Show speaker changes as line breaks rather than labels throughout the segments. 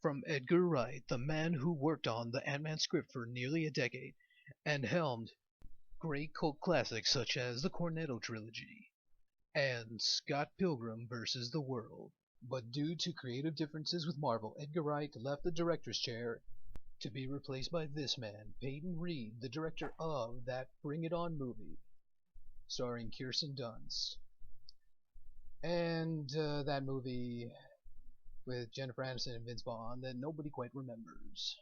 From Edgar Wright, the man who worked on the Ant-Man script for nearly a decade and helmed great cult classics such as the Cornetto trilogy and Scott Pilgrim vs. the World. But due to creative differences with Marvel, Edgar Wright left the director's chair to be replaced by this man, Peyton Reed, the director of that Bring It On movie starring Kirsten Dunst. And that movie with Jennifer Aniston and Vince Vaughn that nobody quite remembers.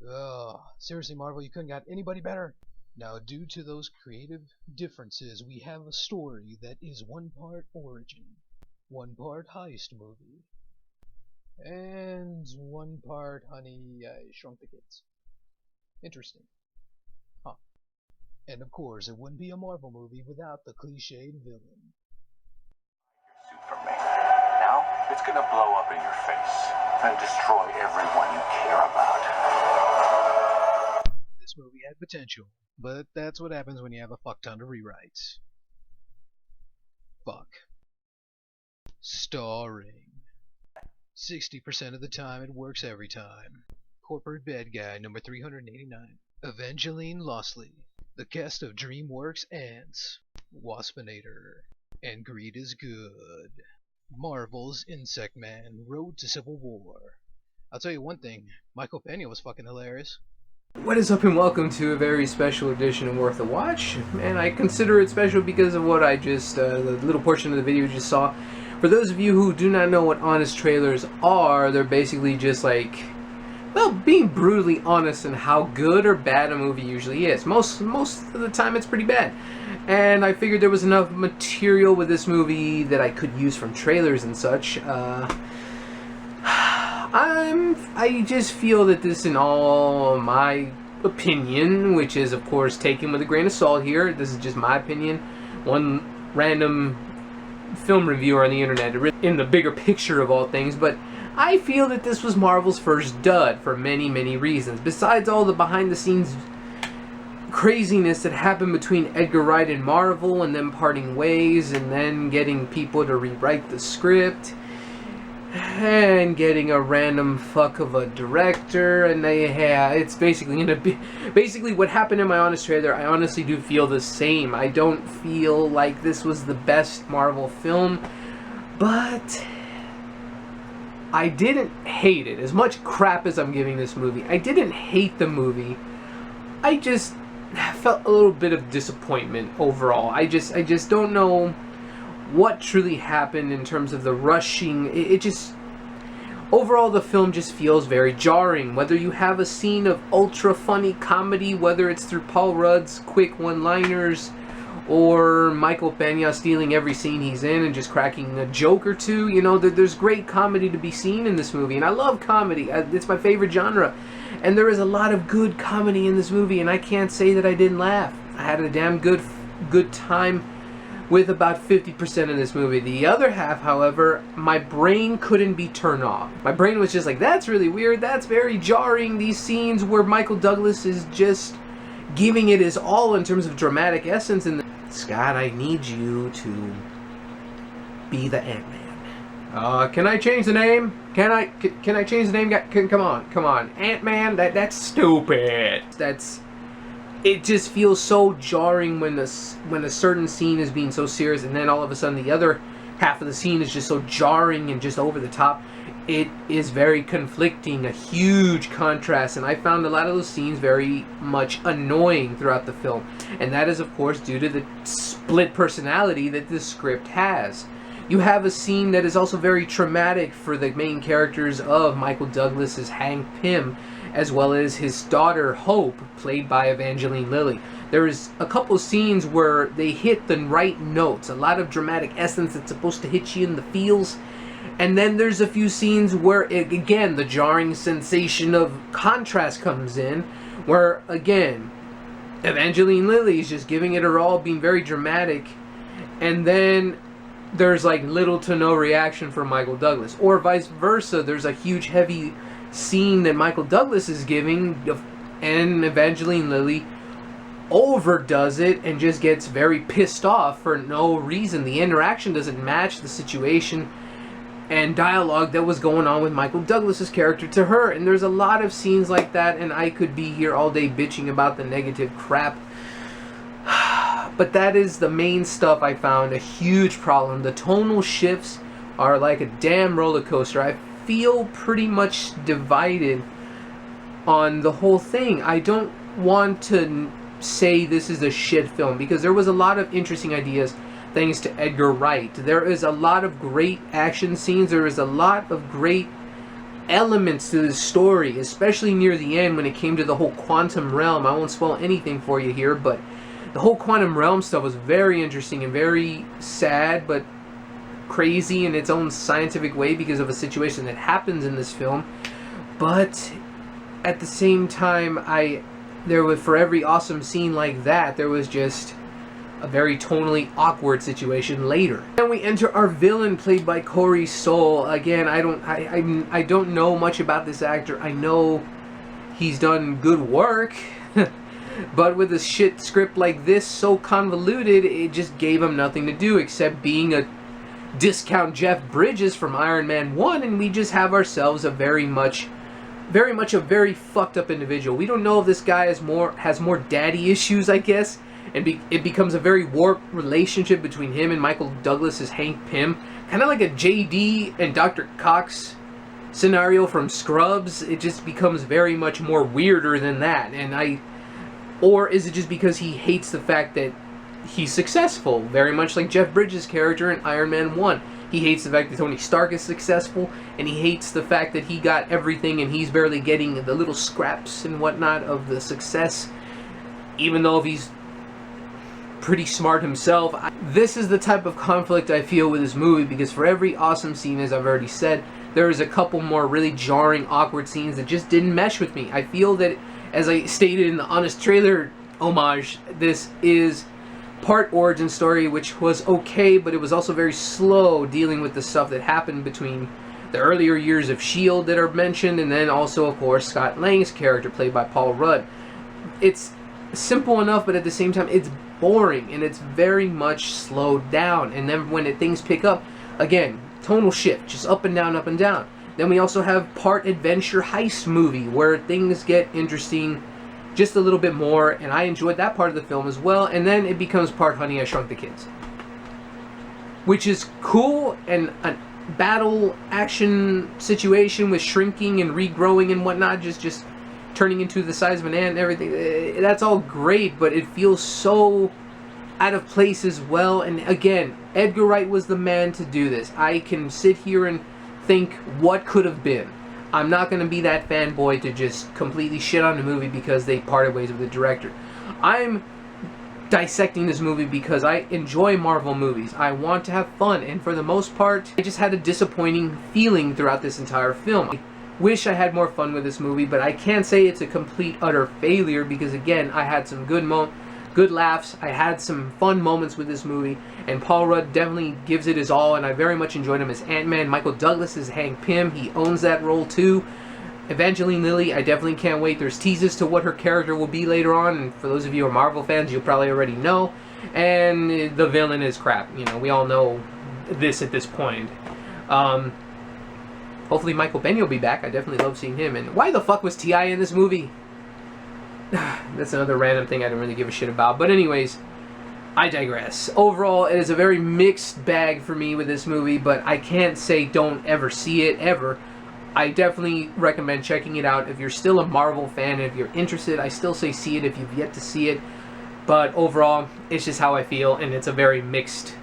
Ugh, seriously, Marvel, you couldn't got anybody better. Now, due to those creative differences, we have a story that is one part origin, one part heist movie, and one part Honey, I Shrunk the Kids. Interesting. Huh. And of course, it wouldn't be a Marvel movie without the cliched villain.
It's gonna blow up in your face and destroy everyone you care about.
This movie had potential, but that's what happens when you have a fuck ton of rewrites. Fuck. Starring. 60% of the time it works every time. Corporate bad guy number 389. Evangeline Lossley. The cast of DreamWorks Ants. Waspinator. And Greed is Good. Marvel's Insect Man, Road to Civil War. I'll tell you one thing, Michael Pena was fucking hilarious.
What is up and welcome to a very special edition of Worth a Watch, and I consider it special because of what I just, the little portion of the video you just saw. For those of you who do not know what honest trailers are, they're basically just like, well, being brutally honest in how good or bad a movie usually is. Most of the time it's pretty bad. And I figured there was enough material with this movie that I could use from trailers and such. I just feel that this, in all my opinion, which is of course taken with a grain of salt here, this is just my opinion, one random film reviewer on the internet, in the bigger picture of all things, but I feel that this was Marvel's first dud for many, many reasons. Besides all the behind-the-scenes craziness that happened between Edgar Wright and Marvel, and them parting ways, and then getting people to rewrite the script, and getting a random fuck of a director, and it's basically gonna be what happened in my honest trailer. I honestly do feel the same. I don't feel like this was the best Marvel film, but I didn't hate it. As much crap as I'm giving this movie, I didn't hate the movie. I just felt a little bit of disappointment overall. I just don't know what truly happened in terms of the rushing. It just, overall the film just feels very jarring. Whether you have a scene of ultra funny comedy, whether it's through Paul Rudd's quick one-liners or Michael Pena stealing every scene he's in and just cracking a joke or two, you know, there's great comedy to be seen in this movie, and I love comedy. It's my favorite genre. And there is a lot of good comedy in this movie, and I can't say that I didn't laugh. I had a damn good time with about 50% of this movie. The other half, however, my brain couldn't be turned off. My brain was just like, that's really weird, that's very jarring. These scenes where Michael Douglas is just giving it his all in terms of dramatic essence. And Scott, I need you to be the Ant-Man. Can I change the name? Can I change the name? Come on. Ant-Man? That's stupid. It just feels so jarring when a certain scene is being so serious, and then all of a sudden the other half of the scene is just so jarring and just over the top. It is very conflicting, a huge contrast, and I found a lot of those scenes very much annoying throughout the film. And that is, of course, due to the split personality that this script has. You have a scene that is also very traumatic for the main characters of Michael Douglas' Hank Pym, as well as his daughter Hope, played by Evangeline Lilly. There is a couple scenes where they hit the right notes, a lot of dramatic essence that's supposed to hit you in the feels. And then there's a few scenes where, again, the jarring sensation of contrast comes in, where, again, Evangeline Lilly is just giving it her all, being very dramatic, and then there's like little to no reaction from Michael Douglas. Or vice versa, there's a huge heavy scene that Michael Douglas is giving, and Evangeline Lilly overdoes it and just gets very pissed off for no reason. The interaction doesn't match the situation. and dialogue that was going on with Michael Douglas's character to her. And there's a lot of scenes like that, and I could be here all day bitching about the negative crap. But that is the main stuff I found a huge problem. The tonal shifts are like a damn roller coaster. I feel pretty much divided on the whole thing. I don't want to say this is a shit film, because there was a lot of interesting ideas thanks to Edgar Wright. There is a lot of great action scenes. There is a lot of great elements to the story, especially near the end when it came to the whole quantum realm. I won't spoil anything for you here, but the whole quantum realm stuff was very interesting and very sad, but crazy in its own scientific way because of a situation that happens in this film. But at the same time, there was, for every awesome scene like that, there was just a very tonally awkward situation later. Then we enter our villain, played by Corey Stoll. Again, I don't know much about this actor. I know he's done good work, but with a shit script like this, so convoluted, it just gave him nothing to do except being a discount Jeff Bridges from Iron Man 1, and we just have ourselves a very much a very fucked up individual. We don't know if this guy has more daddy issues, I guess, and it becomes a very warped relationship between him and Michael Douglas's Hank Pym, kind of like a JD and Dr. Cox scenario from Scrubs. It just becomes very much more weirder than that. Or is it just because he hates the fact that he's successful, very much like Jeff Bridges' character in Iron Man 1. He hates the fact that Tony Stark is successful, and he hates the fact that he got everything and he's barely getting the little scraps and whatnot of the success, even though he's pretty smart himself. This is the type of conflict I feel with this movie, because for every awesome scene, as I've already said, there is a couple more really jarring, awkward scenes that just didn't mesh with me. I feel that, as I stated in the Honest Trailer homage, this is part origin story, which was okay, but it was also very slow dealing with the stuff that happened between the earlier years of S.H.I.E.L.D. that are mentioned, and then also, of course, Scott Lang's character, played by Paul Rudd. It's simple enough, but at the same time, it's boring, and it's very much slowed down. And then when things pick up, again, tonal shift, just up and down, up and down. Then we also have part adventure heist movie, where things get interesting just a little bit more, and I enjoyed that part of the film as well. And then it becomes part Honey, I Shrunk the Kids, which is cool, and a battle action situation with shrinking and regrowing and whatnot, just turning into the size of an ant and everything. That's all great, but it feels so out of place as well. And again, Edgar Wright was the man to do this. I can sit here and think what could have been. I'm not going to be that fanboy to just completely shit on the movie because they parted ways with the director. I'm dissecting this movie because I enjoy Marvel movies. I want to have fun, and for the most part, I just had a disappointing feeling throughout this entire film. I wish I had more fun with this movie, but I can't say it's a complete, utter failure, because again, I had some good laughs. I had some fun moments with this movie, and Paul Rudd definitely gives it his all, and I very much enjoyed him as Ant-Man. Michael Douglas is Hank Pym. He owns that role too. Evangeline Lilly, I definitely can't wait. There's teases to what her character will be later on, and for those of you who are Marvel fans, you'll probably already know. And the villain is crap. You know, we all know this at this point. Hopefully Michael Biehn will be back. I definitely love seeing him. And why the fuck was T.I. in this movie? That's another random thing I don't really give a shit about. But anyways, I digress. Overall, it is a very mixed bag for me with this movie, but I can't say don't ever see it, ever. I definitely recommend checking it out if you're still a Marvel fan. If you're interested, I still say see it if you've yet to see it. But overall, it's just how I feel, and it's a very mixed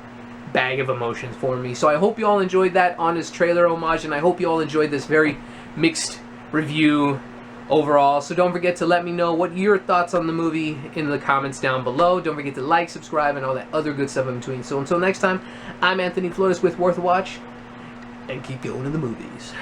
bag of emotions for me. So I hope you all enjoyed that Honest Trailer homage, and I hope you all enjoyed this very mixed review overall. So don't forget to let me know what your thoughts on the movie in the comments down below. Don't forget to like, subscribe, and all that other good stuff in between. So until next time, I'm Anthony Flores with Worth a Watch, and keep going to the movies.